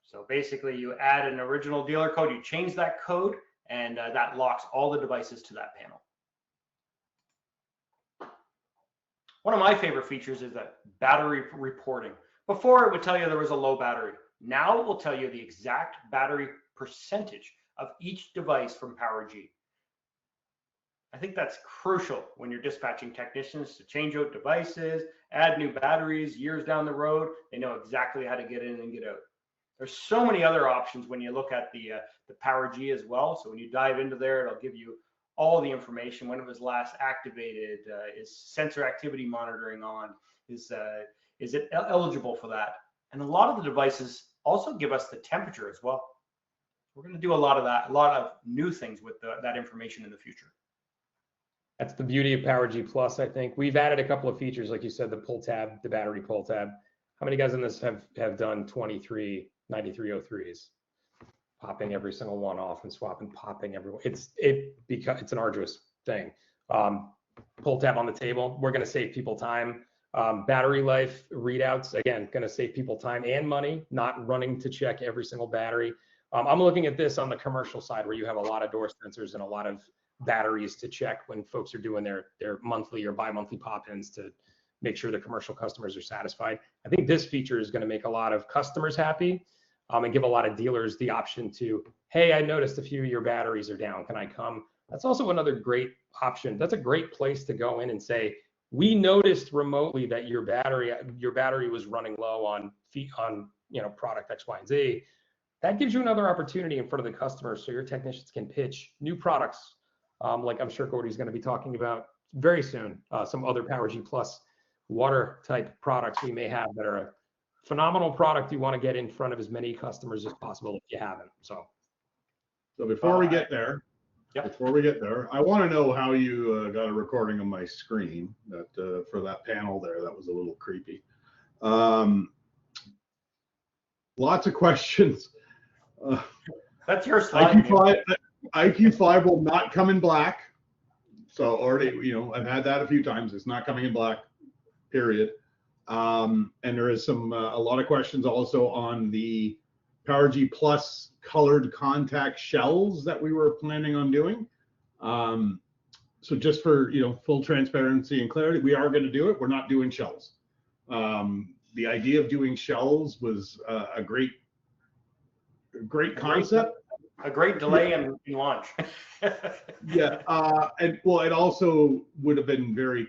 So basically, you add an original dealer code, you change that code, and that locks all the devices to that panel. One of my favorite features is that battery reporting. Before, it would tell you there was a low battery. Now it will tell you the exact battery percentage of each device from PowerG. I think that's crucial when you're dispatching technicians to change out devices, add new batteries years down the road. They know exactly how to get in and get out. There's so many other options when you look at the PowerG as well. So when you dive into there, it'll give you all the information, when it was last activated, is sensor activity monitoring on, is it eligible for that? And a lot of the devices also give us the temperature as well. We're going to do a lot of that, a lot of new things with that information in the future. That's the beauty of PowerG Plus, I think. We've added a couple of features, like you said, the pull tab, the battery pull tab. How many guys in this have done 23 9303s? Popping every single one off and swapping, popping everyone. It's an arduous thing. Pull tab on the table. We're going to save people time. Battery life readouts, again, going to save people time and money, not running to check every single battery. I'm looking at this on the commercial side where you have a lot of door sensors and a lot of batteries to check when folks are doing their monthly or bi-monthly pop-ins to make sure the commercial customers are satisfied. I think this feature is going to make a lot of customers happy. And give a lot of dealers the option to, hey, I noticed a few of your batteries are down. Can I come? That's also another great option. That's a great place to go in and say, we noticed remotely that your battery was running low on product X, Y, and Z. That gives you another opportunity in front of the customer so your technicians can pitch new products, like I'm sure Gordy's going to be talking about very soon. Some other PowerG Plus water type products we may have that are a phenomenal product you want to get in front of as many customers as possible if you haven't. So before we get there, I want to know how you got a recording of my screen that for that panel there. That was a little creepy. Lots of questions. That's your slide. IQ5 will not come in black. So already, I've had that a few times. It's not coming in black, period. And there is a lot of questions also on the PowerG Plus colored contact shells that we were planning on doing. So just for full transparency and clarity, we are going to do it. We're not doing shells. The idea of doing shells was a great concept. A great delay in launch. Yeah, and well, it also would have been very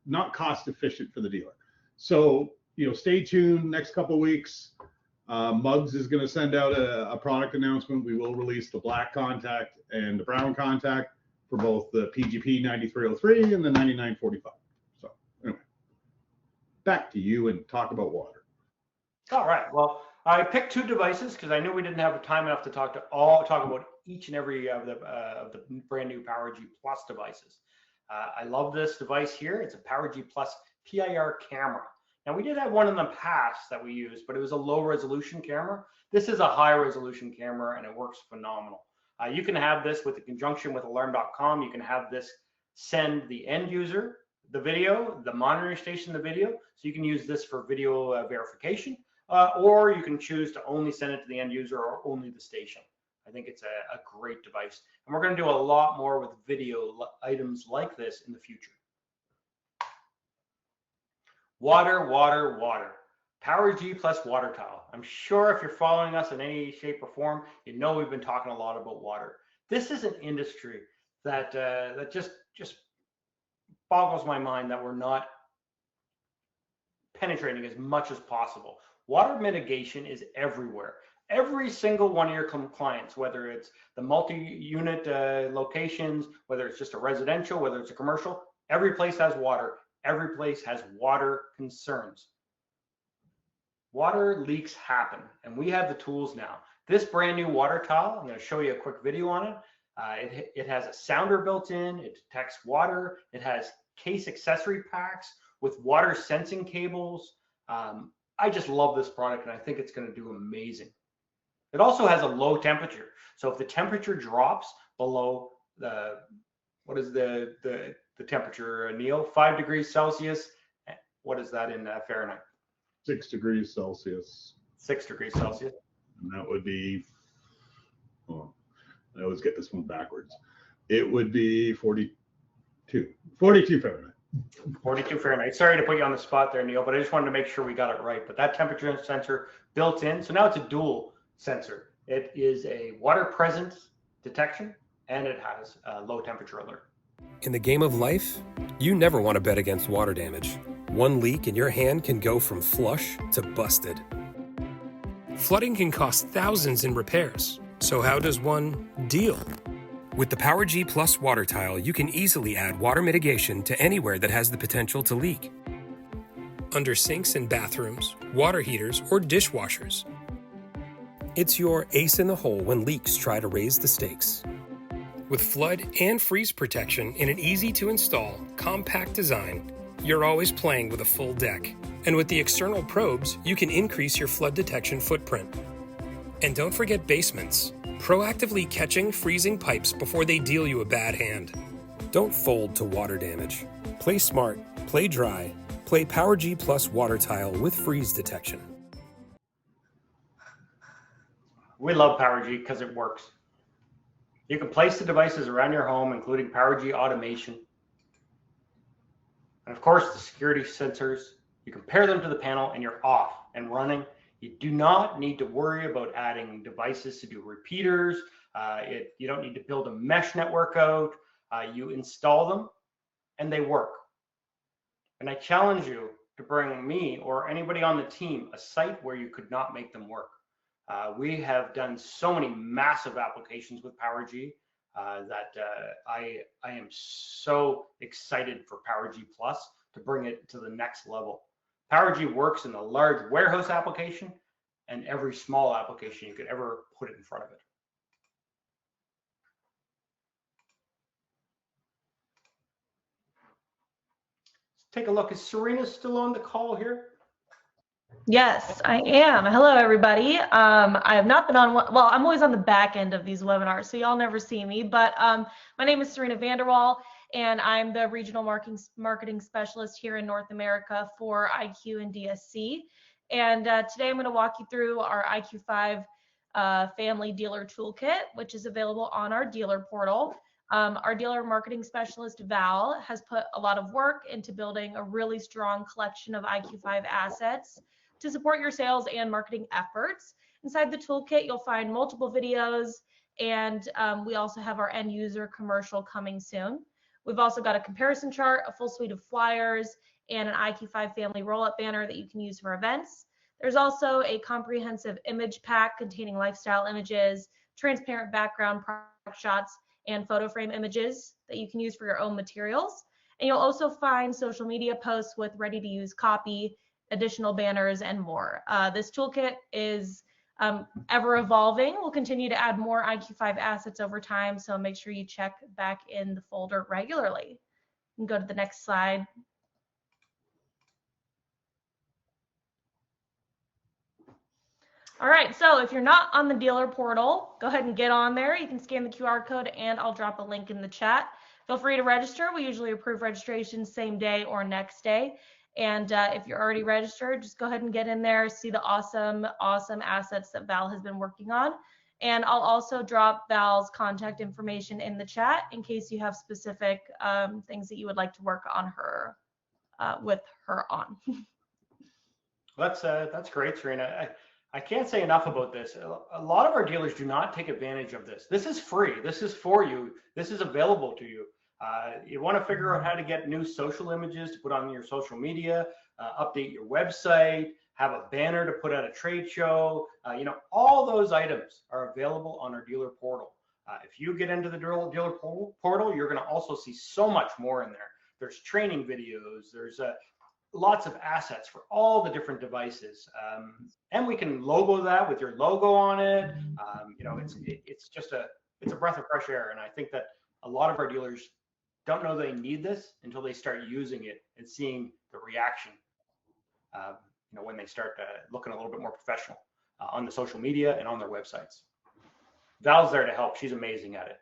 not cost efficient for the dealer. So, stay tuned next couple of weeks. Muggs is going to send out a product announcement. We will release the black contact and the brown contact for both the PGP 9303 and the 9945. So anyway, back to you and talk about water. All right. Well, I picked two devices because I knew we didn't have time enough to talk about each and every of the brand new PowerG Plus devices. I love this device here. It's a PowerG Plus PIR camera. Now, we did have one in the past that we used, but it was a low resolution camera. This is a high resolution camera and it works phenomenal. You can have this with the conjunction with alarm.com. You can have this send the end user the video, the monitoring station the video. So you can use this for video verification, or you can choose to only send it to the end user or only the station. I think it's a great device. And we're going to do a lot more with video items like this in the future. Water, water, water. PowerG Plus water tile. I'm sure if you're following us in any shape or form, you know we've been talking a lot about water. This is an industry that that just boggles my mind that we're not penetrating as much as possible. Water mitigation is everywhere. Every single one of your clients, whether it's the multi-unit locations, whether it's just a residential, whether it's a commercial, every place has water. Every place has water concerns. Water leaks happen, and we have the tools now. This brand new water tile, I'm going to show you a quick video on it. It has a sounder built in. It detects water. It has case accessory packs with water sensing cables. I just love this product, and I think it's going to do amazing. It also has a low temperature. So if the temperature drops below the, what is the temperature, Neil? 5 degrees Celsius. What is that in Fahrenheit? 6 degrees Celsius. 6 degrees Celsius. And that would be, oh, I always get this one backwards. It would be 42 Fahrenheit. 42 Fahrenheit. Sorry to put you on the spot there, Neil, but I just wanted to make sure we got it right. But that temperature sensor built in, so now it's a dual sensor. It is a water presence detection, and it has a low temperature alert. In the game of life, you never want to bet against water damage. One leak in your hand can go from flush to busted. Flooding can cost thousands in repairs. So how does one deal? With the PowerG Plus water tile, you can easily add water mitigation to anywhere that has the potential to leak. Under sinks and bathrooms, water heaters, or dishwashers. It's your ace in the hole when leaks try to raise the stakes. With flood and freeze protection in an easy-to-install, compact design, you're always playing with a full deck. And with the external probes, you can increase your flood detection footprint. And don't forget basements, proactively catching freezing pipes before they deal you a bad hand. Don't fold to water damage. Play smart, play dry, play PowerG Plus water tile with freeze detection. We love PowerG because it works. You can place the devices around your home, including PowerG automation. And of course, the security sensors. You can pair them to the panel and you're off and running. You do not need to worry about adding devices to do repeaters. You don't need to build a mesh network out. You install them and they work. And I challenge you to bring me or anybody on the team a site where you could not make them work. We have done so many massive applications with PowerG that I am so excited for PowerG Plus to bring it to the next level. PowerG works in the large warehouse application and every small application you could ever put it in front of it. Let's take a look. Is Serena still on the call here? Yes, I am. Hello, everybody. I have not been on, well, I'm always on the back end of these webinars, so y'all never see me, but my name is Serena Vanderwall, and I'm the regional marketing specialist here in North America for IQ and DSC. And today I'm going to walk you through our IQ5 Family Dealer Toolkit, which is available on our dealer portal. Our dealer marketing specialist, Val, has put a lot of work into building a really strong collection of IQ5 assets to support your sales and marketing efforts. Inside the toolkit, you'll find multiple videos, and we also have our end user commercial coming soon. We've also got a comparison chart, a full suite of flyers, and an IQ5 Family roll-up banner that you can use for events. There's also a comprehensive image pack containing lifestyle images, transparent background product shots, and photo frame images that you can use for your own materials. And you'll also find social media posts with ready-to-use copy, additional banners, and more. This toolkit is ever evolving. We'll continue to add more IQ5 assets over time, so make sure you check back in the folder regularly. You can go to the next slide. All right, so if you're not on the dealer portal, go ahead and get on there. You can scan the QR code and I'll drop a link in the chat. Feel free to register. We usually approve registration same day or next day. And if you're already registered, just go ahead and get in there, see the awesome assets that Val has been working on. And I'll also drop Val's contact information in the chat in case you have specific things that you would like to work on her with her on. That's great, Serena. I can't say enough about this. A lot of our dealers do not take advantage of this. This is free. This is for you. This is available to you. You want to figure out how to get new social images to put on your social media, update your website, have a banner to put at a trade show. All those items are available on our dealer portal. If you get into the dealer portal, you're going to also see so much more in there. There's training videos. There's lots of assets for all the different devices, and we can logo that with your logo on it. It's a breath of fresh air, and I think that a lot of our dealers don't know they need this until they start using it and seeing the reaction. when they start looking a little bit more professional on the social media and on their websites. Val's there to help. She's amazing at it.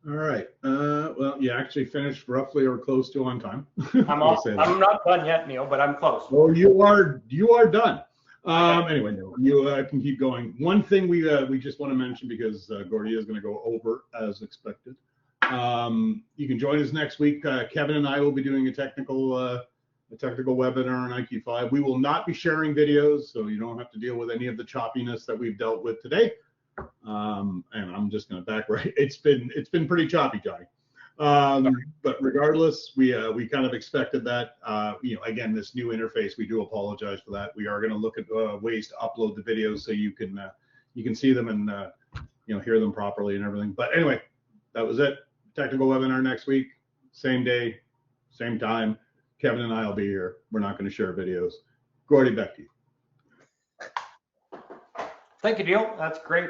All right. Well, you actually finished roughly or close to on time. I'm not done yet, Neil, but I'm close. Oh, you are done. Anyway, no, you can keep going. One thing we just want to mention, because Gordy is going to go over as expected. You can join us next week. Kevin and I will be doing a technical webinar on IQ5. We will not be sharing videos, so you don't have to deal with any of the choppiness that we've dealt with today. And I'm just going to back right. It's been pretty choppy, Johnny. But regardless, we kind of expected that. Again, this new interface, we do apologize for that. We are going to look at ways to upload the videos so you can see them and hear them properly and everything. But anyway, that was it. Technical webinar next week, same day, same time. Kevin and I will be here. We're not going to share videos. Gordy, back to you. Thank you, Neil. That's great.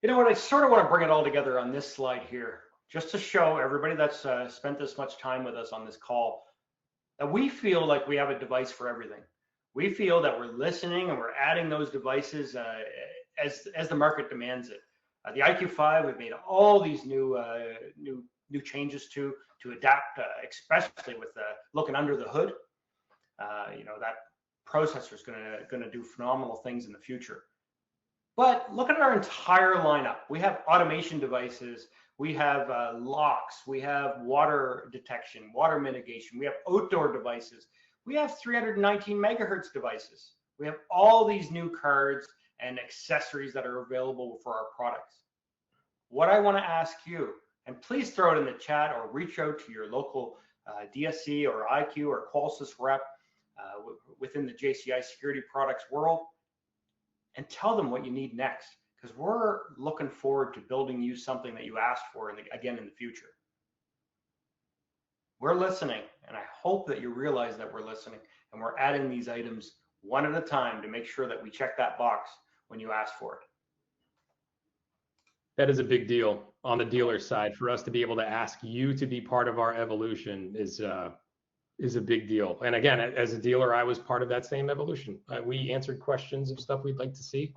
You know what? I sort of want to bring it all together on this slide here, just to show everybody that's spent this much time with us on this call that we feel like we have a device for everything. We feel that we're listening and we're adding those devices as the market demands it. The IQ5, we've made all these new changes to adapt, especially with looking under the hood. That processor is going to do phenomenal things in the future. But look at our entire lineup. We have automation devices, we have locks, we have water detection, water mitigation, we have outdoor devices, we have 319 megahertz devices. We have all these new cards and accessories that are available for our products. What I want to ask you, and please throw it in the chat or reach out to your local DSC or IQ or Qualsys rep within the JCI security products world, and tell them what you need next, because we're looking forward to building you something that you asked for again in the future. We're listening, and I hope that you realize that we're listening, and we're adding these items one at a time to make sure that we check that box when you ask for it. That is a big deal on the dealer side. For us to be able to ask you to be part of our evolution is a big deal. And again, as a dealer, I was part of that same evolution. We answered questions of stuff we'd like to see.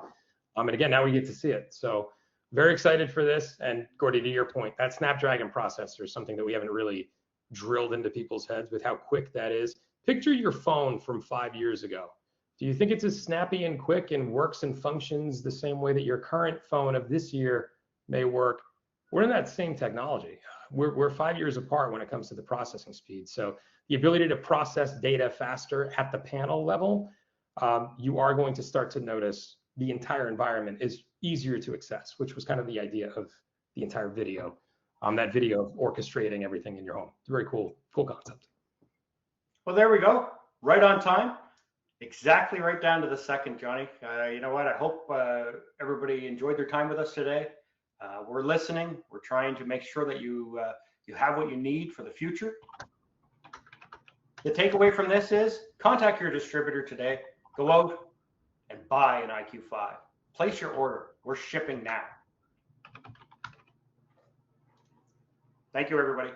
And again, now we get to see it. So very excited for this. And Gordy, to your point, that Snapdragon processor is something that we haven't really drilled into people's heads with how quick that is. Picture your phone from 5 years ago. Do you think it's as snappy and quick and works and functions the same way that your current phone of this year may work? We're in that same technology. We're 5 years apart when it comes to the processing speed. So the ability to process data faster at the panel level, you are going to start to notice the entire environment is easier to access, which was kind of the idea of the entire video. That video of orchestrating everything in your home. It's a very cool concept. Well, there we go. Right on time. Exactly right down to the second, Johnny. You know what? I hope everybody enjoyed their time with us today. We're listening. We're trying to make sure that you have what you need for the future. The takeaway from this is contact your distributor today. Go out and buy an IQ5. Place your order. We're shipping now. Thank you, everybody.